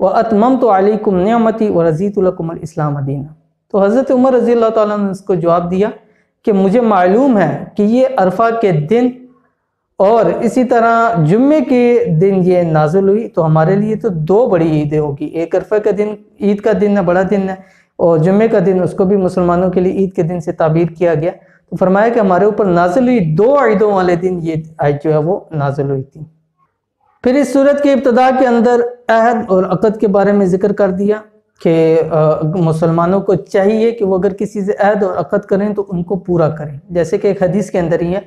وَأَتْمَمْتُ عَلَيْكُمْ نِعْمَتِي وَرَضِيتُ لَكُمُ الْإِسْلَامَ دِينًا۔ تو حضرت عمر رضی اللہ تعالیٰ نے اس کو جواب دیا کہ مجھے معلوم ہے کہ یہ عرفہ کے دن اور اسی طرح جمعے کے دن یہ نازل ہوئی، تو ہمارے لیے تو دو بڑی عیدیں ہوگی، ایک عرفہ کا دن عید کا دن ہے، بڑا دن ہے، اور جمعے کا دن اس کو بھی مسلمانوں کے لیے عید کے دن سے تعبیر کیا گیا۔ تو فرمایا کہ ہمارے اوپر نازل ہوئی دو عیدوں والے دن یہ آیت جو ہے وہ نازل ہوئی تھی۔ پھر اس صورت کے ابتدا کے اندر عہد اور عقد کے بارے میں ذکر کر دیا کہ مسلمانوں کو چاہیے کہ وہ اگر کسی سے عہد اور عقد کریں تو ان کو پورا کریں، جیسے کہ ایک حدیث کے اندر ہی ہے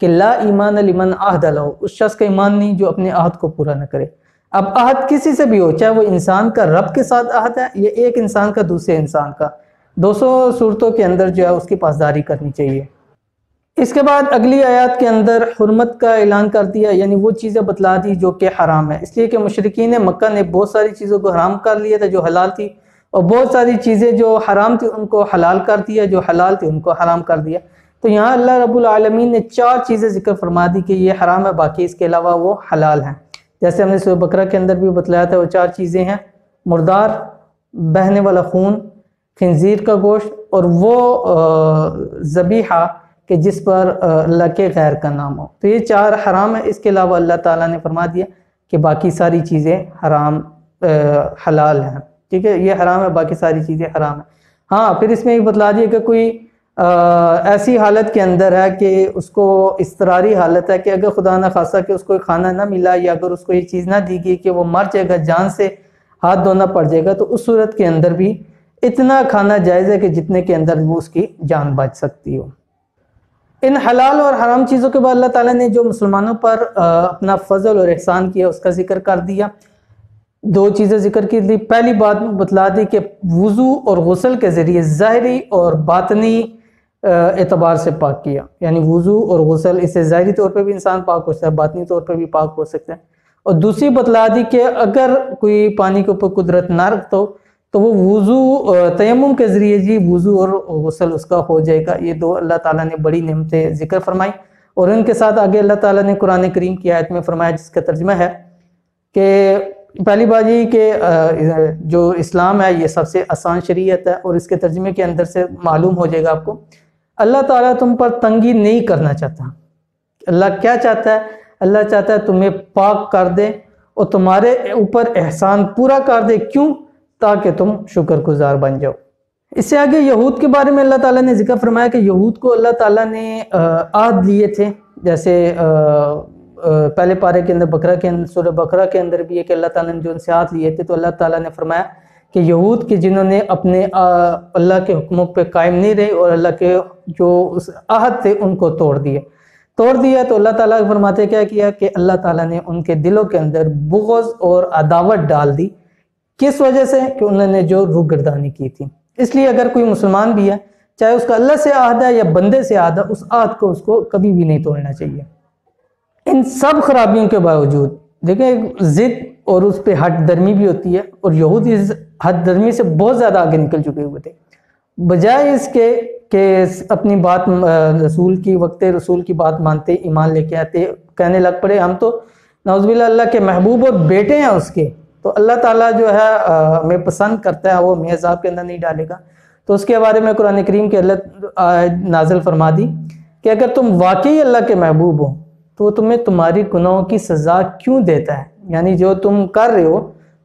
کہ لا ایمان لمن عہد لہ، اس شخص کا ایمان نہیں جو اپنے عہد کو پورا نہ کرے۔ اب عہد کسی سے بھی ہو، چاہے وہ انسان کا رب کے ساتھ عہد ہے یا ایک انسان کا دوسرے انسان کا، 200 صورتوں کے اندر جو ہے اس کی پاسداری کرنی چاہیے۔ اس کے بعد اگلی آیات کے اندر حرمت کا اعلان کر دیا، یعنی وہ چیزیں بتلا دی جو کہ حرام ہے، اس لیے کہ مشرکین مکہ نے بہت ساری چیزوں کو حرام کر لیا تھا جو حلال تھی، اور بہت ساری چیزیں جو حرام تھی ان کو حلال کر دیا، جو حلال تھی ان کو حرام کر دیا۔ تو یہاں اللہ رب العالمین نے 4 چیزیں ذکر فرما دی کہ یہ حرام ہے، باقی اس کے علاوہ وہ حلال ہیں۔ جیسے ہم نے سورہ بقرہ کے اندر بھی بتلایا تھا، وہ 4 چیزیں ہیں: مردار، بہنے والا خون، خنزیر کا گوشت، اور وہ ذبیحہ کہ جس پر اللہ کے غیر کا نام ہو۔ تو یہ 4 حرام ہیں، اس کے علاوہ اللہ تعالیٰ نے فرما دیا کہ باقی ساری چیزیں حرام حلال ہیں، ٹھیک ہے، یہ حرام ہے، باقی ساری چیزیں حرام ہیں۔ ہاں، پھر اس میں یہ بتلا دیا کہ کوئی ایسی حالت کے اندر ہے کہ اس کو اضطراری حالت ہے کہ اگر خدا نہ خواستہ کہ اس کو کھانا نہ ملا یا اگر اس کو یہ چیز نہ دی گئی کہ وہ مر جائے گا، جان سے ہاتھ دھونا پڑ جائے گا، تو اس صورت کے اندر بھی اتنا کھانا جائز ہے کہ جتنے کے اندر وہ اس کی جان بچ سکتی ہو۔ ان حلال اور حرام چیزوں کے بعد اللہ تعالیٰ نے جو مسلمانوں پر اپنا فضل اور احسان کیا اس کا ذکر کر دیا۔ 2 چیزیں ذکر کی تھی۔ پہلی بات بتلا دی کہ وضو اور غسل کے ذریعے ظاہری اور باطنی اعتبار سے پاک کیا، یعنی وضو اور غسل، اس سے ظاہری طور پہ بھی انسان پاک ہو سکتا ہے، باطنی طور پہ بھی پاک ہو سکتا ہے۔ اور دوسری بتلا دی کہ اگر کوئی پانی کے اوپر قدرت نہ رکھتا ہو تو وہ وضو تیمم کے ذریعے جی وضو اور غسل اس کا ہو جائے گا۔ یہ 2 اللہ تعالیٰ نے بڑی نعمتیں ذکر فرمائی، اور ان کے ساتھ آگے اللہ تعالیٰ نے قرآن کریم کی آیت میں فرمایا، جس کا ترجمہ ہے کہ پہلی بات یہ کہ جو اسلام ہے یہ سب سے آسان شریعت ہے، اور اس کے ترجمے کے اندر سے معلوم ہو جائے گا آپ کو اللہ تعالیٰ تم پر تنگی نہیں کرنا چاہتا۔ اللہ کیا چاہتا ہے؟ اللہ چاہتا ہے تمہیں پاک کر دے اور تمہارے اوپر احسان پورا کر دے۔ کیوں؟ تاکہ تم شکر گزار بن جاؤ۔ اس سے آگے یہود کے بارے میں اللہ تعالیٰ نے ذکر فرمایا کہ یہود کو اللہ تعالیٰ نے عہد لیے تھے، جیسے پہلے پارے کے اندر بقرہ کے اندر، سورہ بقرہ کے اندر بھی ہے کہ اللہ تعالیٰ نے جو ان سے عہد لیے تھے، تو اللہ تعالیٰ نے فرمایا کہ یہود کے جنہوں نے اپنے اللہ کے حکموں پہ قائم نہیں رہے اور اللہ کے جو اس عہد تھے ان کو توڑ دیا، تو اللہ تعالیٰ فرماتے کیا کیا کہ اللہ تعالیٰ نے ان کے دلوں کے اندر بغض اور عداوت ڈال دی۔ کس وجہ سے؟ کہ انہوں نے جو روگردانی کی تھی۔ اس لیے اگر کوئی مسلمان بھی ہے، چاہے اس کا اللہ سے عہد ہے یا بندے سے عہد ہے، اس عہد کو اس کو کبھی بھی نہیں توڑنا چاہیے۔ ان سب خرابیوں کے باوجود دیکھیں ضد اور اس پہ ہٹ درمی بھی ہوتی ہے، اور یہود اس ہٹ درمی سے بہت زیادہ آگے نکل چکے ہوئے تھے۔ بجائے اس کے کہ اپنی بات رسول کی بات مانتے، ایمان لے کے آتے، کہنے لگ پڑے ہم تو نعوذ باللہ اللہ کے محبوب اور بیٹے ہیں اس کے، تو اللہ تعالیٰ جو ہے ہمیں پسند کرتا ہے، وہ ہمیں عذاب کے اندر نہیں ڈالے گا۔ تو اس کے بارے میں قرآن کریم کے اللہ نازل فرما دی کہ اگر تم واقعی اللہ کے محبوب ہو تو وہ تمہیں تمہاری گناہوں کی سزا کیوں دیتا ہے؟ یعنی جو تم کر رہے ہو،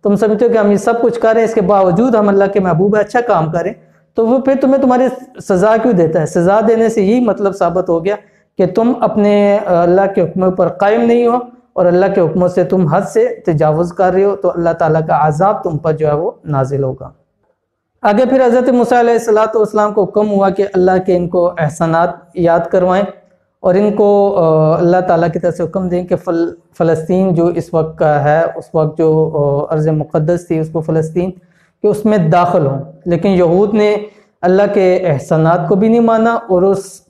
تم سمجھتے ہو کہ ہم یہ سب کچھ کر رہے ہیں، اس کے باوجود ہم اللہ کے محبوب ہیں، اچھا کام کریں، تو وہ پھر تمہیں تمہاری سزا کیوں دیتا ہے؟ سزا دینے سے یہی مطلب ثابت ہو گیا کہ تم اپنے اللہ کے حکموں پر قائم نہیں ہو، اور اللہ کے حکموں سے تم حد سے تجاوز کر رہے ہو، تو اللہ تعالیٰ کا عذاب تم پر جو ہے وہ نازل ہوگا۔ آگے پھر حضرت موسیٰ علیہ السلام کو حکم ہوا کہ اللہ کے ان کو احسانات یاد کروائیں، اور ان کو اللہ تعالیٰ کی طرف سے حکم دیں کہ فلسطین جو اس وقت کا ہے، اس وقت جو ارض مقدس تھی اس کو فلسطین، کہ اس میں داخل ہوں۔ لیکن یہود نے اللہ کے احسانات کو بھی نہیں مانا، اور اس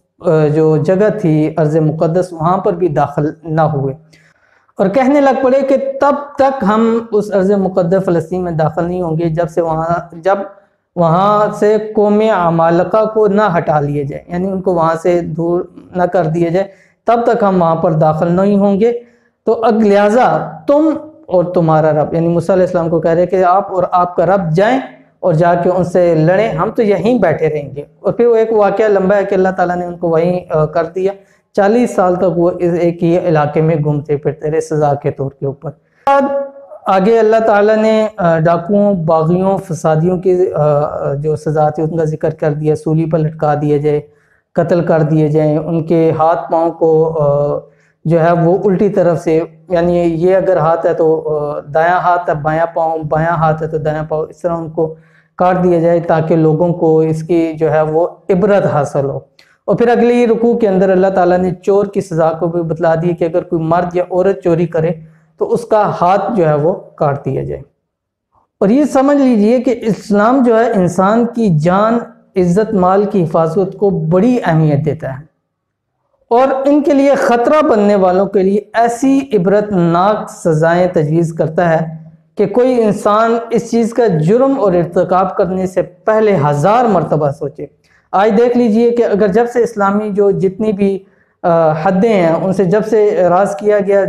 جو جگہ تھی ارض مقدس وہاں پر بھی داخل نہ ہوئے، اور کہنے لگ پڑے کہ تب تک ہم اس ارض مقدس فلسطین میں داخل نہیں ہوں گے جب وہاں سے قوم عمالقہ کو نہ ہٹا لیے جائے، یعنی ان کو وہاں سے دور نہ کر دیا جائے، تب تک ہم وہاں پر داخل نہیں ہوں گے۔ تو لہٰذا تم اور تمہارا رب، یعنی موسیٰ علیہ السلام کو کہہ رہے کہ آپ اور آپ کا رب جائیں اور جا کے ان سے لڑیں، ہم تو یہیں بیٹھے رہیں گے۔ اور پھر وہ ایک واقعہ لمبا ہے کہ اللہ تعالیٰ نے ان کو وہیں کر دیا، 40 سال تک وہ ایک ہی علاقے میں گھومتے پھرتے رہے سزا کے طور کے اوپر۔ آگے اللہ تعالیٰ نے ڈاکوؤں، باغیوں، فسادیوں کی جو سزا تھی ان کا ذکر کر دیا، سولی پر لٹکا دیے جائے، قتل کر دیے جائیں، ان کے ہاتھ پاؤں کو جو ہے وہ الٹی طرف سے، یعنی یہ اگر ہاتھ ہے تو دایاں ہاتھ ہے بایاں پاؤں، بایاں ہاتھ ہے تو دایاں پاؤں، اس طرح ان کو کاٹ دیا جائے تاکہ لوگوں کو اس کی جو ہے وہ عبرت حاصل ہو۔ اور پھر اگلی رکوع کے اندر اللہ تعالیٰ نے چور کی سزا کو بھی بتلا دی کہ اگر کوئی مرد یا عورت چوری کرے تو اس کا ہاتھ جو ہے وہ کاٹ دیا جائے۔ اور یہ سمجھ لیجئے کہ اسلام جو ہے انسان کی جان، عزت، مال کی حفاظت کو بڑی اہمیت دیتا ہے، اور ان کے لیے خطرہ بننے والوں کے لیے ایسی عبرت ناک سزائیں تجویز کرتا ہے کہ کوئی انسان اس چیز کا جرم اور ارتکاب کرنے سے پہلے 1000 مرتبہ سوچے۔ آج دیکھ لیجئے کہ اگر جب سے اسلامی جو جتنی بھی حدیں ہیں ان سے جب سے اعراض کیا گیا،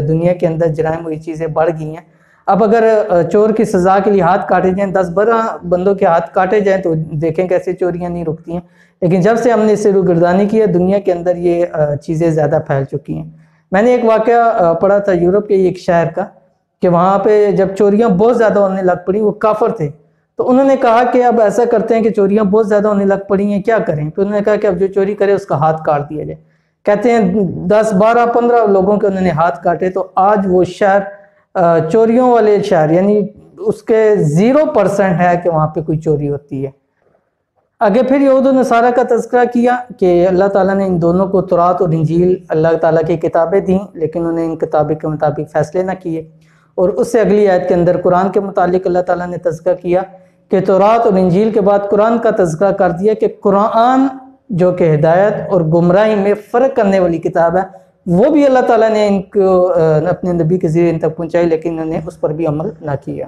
دنیا کے اندر جرائم ہوئی چیزیں بڑھ گئی ہیں۔ اب اگر چور کی سزا کے لیے ہاتھ کاٹے جائیں، 10-12 بندوں کے ہاتھ کاٹے جائیں تو دیکھیں کیسے چوریاں نہیں رکتی ہیں۔ لیکن جب سے ہم نے اس سے روگردانی کی ہے، دنیا کے اندر یہ چیزیں زیادہ پھیل چکی ہیں۔ میں نے ایک واقعہ پڑھا تھا یورپ کے ایک شہر کا، کہ وہاں پہ جب چوریاں بہت زیادہ ہونے لگ پڑی، وہ کافر تھے، تو انہوں نے کہا کہ اب ایسا کرتے ہیں کہ چوریاں بہت زیادہ ہونے لگ پڑی ہیں، کیا کریں؟ تو انہوں نے کہا کہ اب جو چوری کرے اس کا ہاتھ کاٹ دیا جائے۔ کہتے ہیں 10 12 15 لوگوں کے انہوں نے ہاتھ کاٹے، تو آج وہ شہر چوریوں والے شہر، یعنی اس کے 0% ہے کہ وہاں پہ کوئی چوری ہوتی ہے۔ آگے پھر یہود و نصارہ کا تذکرہ کیا کہ اللہ تعالیٰ نے ان دونوں کو تورات اور انجیل اللہ تعالیٰ کی کتابیں دیں، لیکن انہیں ان کتابیں کے مطابق فیصلے نہ کیے۔ اور اس سے اگلی آیت کے اندر قرآن کے متعلق اللہ تعالیٰ نے تذکرہ کیا کہ تورات اور انجیل کے بعد قرآن کا تذکرہ کر دیا کہ قرآن جو کہ ہدایت اور گمراہی میں فرق کرنے والی کتاب ہے، وہ بھی اللہ تعالیٰ نے ان کو اپنے نبی کے ذریعے ان تک پہنچائی، لیکن انہوں نے اس پر بھی عمل نہ کیا۔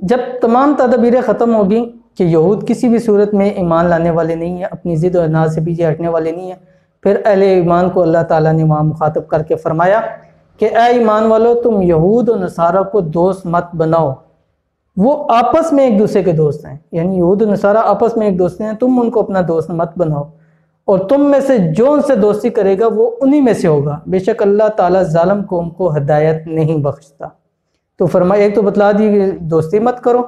جب تمام تدابیریں ختم ہو گئیں کہ یہود کسی بھی صورت میں ایمان لانے والے نہیں ہیں، اپنی ضد و عناد سے پیچھے ہٹنے والے نہیں ہیں، پھر اہل ایمان کو اللہ تعالیٰ نے وہاں مخاطب کر کے فرمایا کہ اے ایمان والو، تم یہود و نصارہ کو دوست مت بناؤ، وہ آپس میں ایک دوسرے کے دوست ہیں، یعنی یہود و نصارہ آپس میں ایک دوست ہیں، تم ان کو اپنا دوست مت بناؤ، اور تم میں سے جو ان سے دوستی کرے گا وہ انہی میں سے ہوگا، بے شک اللہ تعالیٰ ظالم قوم کو ہدایت نہیں بخشتا۔ تو فرمایا ایک تو بتلا دی کہ دوستی مت کرو،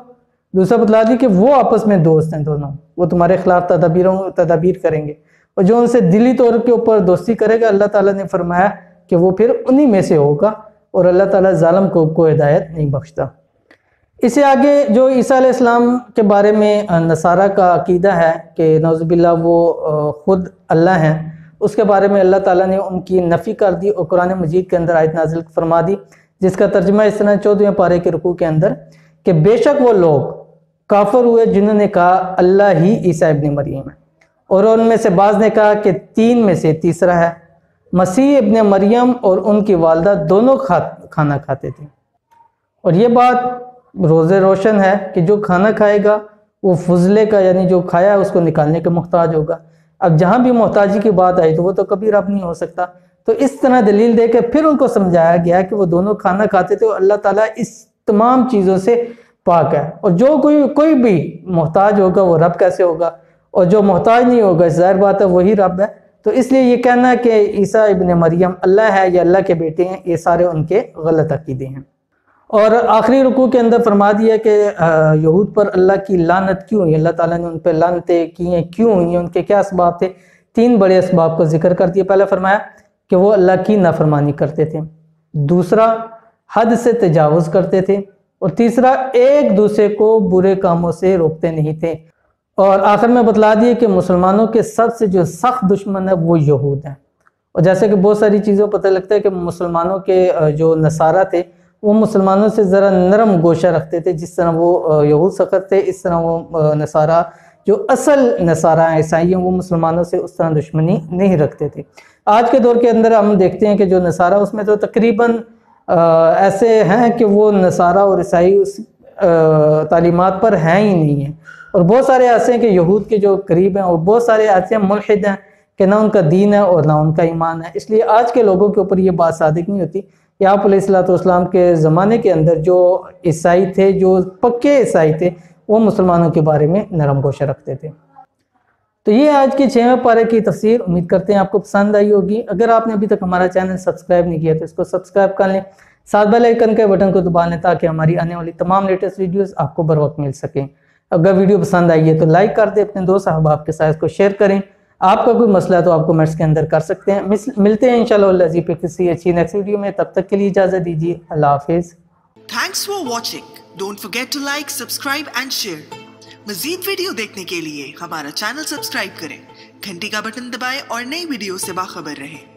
دوسرا بتلا دی کہ وہ آپس میں دوست ہیں دونوں، وہ تمہارے خلاف تدابیر کریں گے، اور جو ان سے دلی طور کے اوپر دوستی کرے گا اللہ تعالیٰ نے فرمایا کہ وہ پھر انہی میں سے ہوگا، اور اللہ تعالیٰ ظالم قوم کو ہدایت نہیں بخشتا۔ اس سے آگے جو عیسیٰ علیہ السلام کے بارے میں نصارہ کا عقیدہ ہے کہ نعوذ باللہ وہ خود اللہ ہیں، اس کے بارے میں اللہ تعالیٰ نے ان کی نفی کر دی، اور قرآن مجید کے اندر آیت نازل فرما دی جس کا ترجمہ اس طرح 14ویں پارے کے رکوع کے اندر کہ بے شک وہ لوگ کافر ہوئے جنہوں نے کہا اللہ ہی عیسیٰ ابن مریم ہے، اور ان میں سے بعض نے کہا کہ 3 میں سے تیسرا ہے۔ مسیح ابن مریم اور ان کی والدہ دونوں کھانا کھاتے تھے، اور یہ بات روز روشن ہے کہ جو کھانا کھائے گا وہ فضلے کا، یعنی جو کھایا ہے اس کو نکالنے کے محتاج ہوگا۔ اب جہاں بھی محتاجی کی بات آئی تو وہ تو کبھی رب نہیں ہو سکتا، تو اس طرح دلیل دے کے پھر ان کو سمجھایا گیا کہ وہ دونوں کھانا کھاتے تھے، اور اللہ تعالیٰ اس تمام چیزوں سے پاک ہے، اور جو کوئی بھی محتاج ہوگا وہ رب کیسے ہوگا، اور جو محتاج نہیں ہوگا ظاہر بات ہے وہی رب ہے۔ تو اس لیے یہ کہنا ہے کہ عیسیٰ ابن مریم اللہ ہے یا اللہ کے بیٹے ہیں، یہ سارے ان کے غلط عقیدے ہیں۔ اور آخری رکوع کے اندر فرما دیا کہ یہود پر اللہ کی لعنت کیوں ہوئی، اللہ تعالیٰ نے ان پہ لعنتیں کی ہیں، کیوں ہوئی ہیں، ان کے کیا اسباب تھے؟ 3 بڑے اسباب کو ذکر کر دیا۔ پہلا فرمایا کہ وہ اللہ کی نافرمانی کرتے تھے، دوسرا حد سے تجاوز کرتے تھے، اور تیسرا ایک دوسرے کو برے کاموں سے روکتے نہیں تھے، اور آخر میں بتلا دیے کہ مسلمانوں کے سب سے جو سخت دشمن ہے وہ یہود ہیں۔ اور جیسے کہ بہت ساری چیزوں پتہ لگتا ہے کہ مسلمانوں کے جو نصارہ تھے وہ مسلمانوں سے ذرا نرم گوشہ رکھتے تھے، جس طرح وہ یہود سخت تھے، اس طرح وہ نصارہ جو اصل نصارہ عیسائی ہیں وہ مسلمانوں سے اس طرح دشمنی نہیں رکھتے تھے۔ آج کے دور کے اندر ہم دیکھتے ہیں کہ جو نصارہ اس میں تو تقریباً ایسے ہیں کہ وہ نصارہ اور عیسائی اس تعلیمات پر ہیں ہی نہیں ہیں، اور بہت سارے ایسے ہیں کہ یہود کے جو قریب ہیں، اور بہت سارے ایسے ملحد ہیں کہ نہ ان کا دین ہے اور نہ ان کا ایمان ہے۔ اس لیے آج کے لوگوں کے اوپر یہ بات صادق نہیں ہوتی کہ آپ علیہ الصلوۃ والسلام کے زمانے کے اندر جو عیسائی تھے، جو پکے عیسائی تھے، وہ مسلمانوں کے بارے میں نرم گوشہ رکھتے تھے۔ تو یہ آج کے 6ویں پارے کی تفسیر، امید کرتے ہیں آپ کو پسند آئی ہوگی۔ اگر آپ نے ابھی تک ہمارا چینل سبسکرائب نہیں کیا تو اس کو سبسکرائب کر لیں، ساتھ بیل آئیکن کے بٹن کو دبا لیں تاکہ ہماری آنے والی تمام لیٹسٹ ویڈیوز آپ کو بر وقت مل سکیں۔ اگر ویڈیو پسند آئی ہے تو لائک کر دیں، اپنے دوست احباب کے ساتھ کو شیئر کریں۔ آپ کا کوئی مسئلہ ہے تو آپ کومنٹس کے اندر کر سکتے ہیں۔ ملتے ہیں انشاءاللہ العزیز پہ کسی اچھی نیکسٹ ویڈیو میں، تب تک کے لیے اجازت دیجیے، اللہ حافظ۔ Thanks for watching. Don't forget to like, subscribe and share. مزید ویڈیو دیکھنے کے لیے ہمارا چینل سبسکرائب کریں، گھنٹی کا بٹن دبائیں اور نئی ویڈیو سے باخبر رہیں۔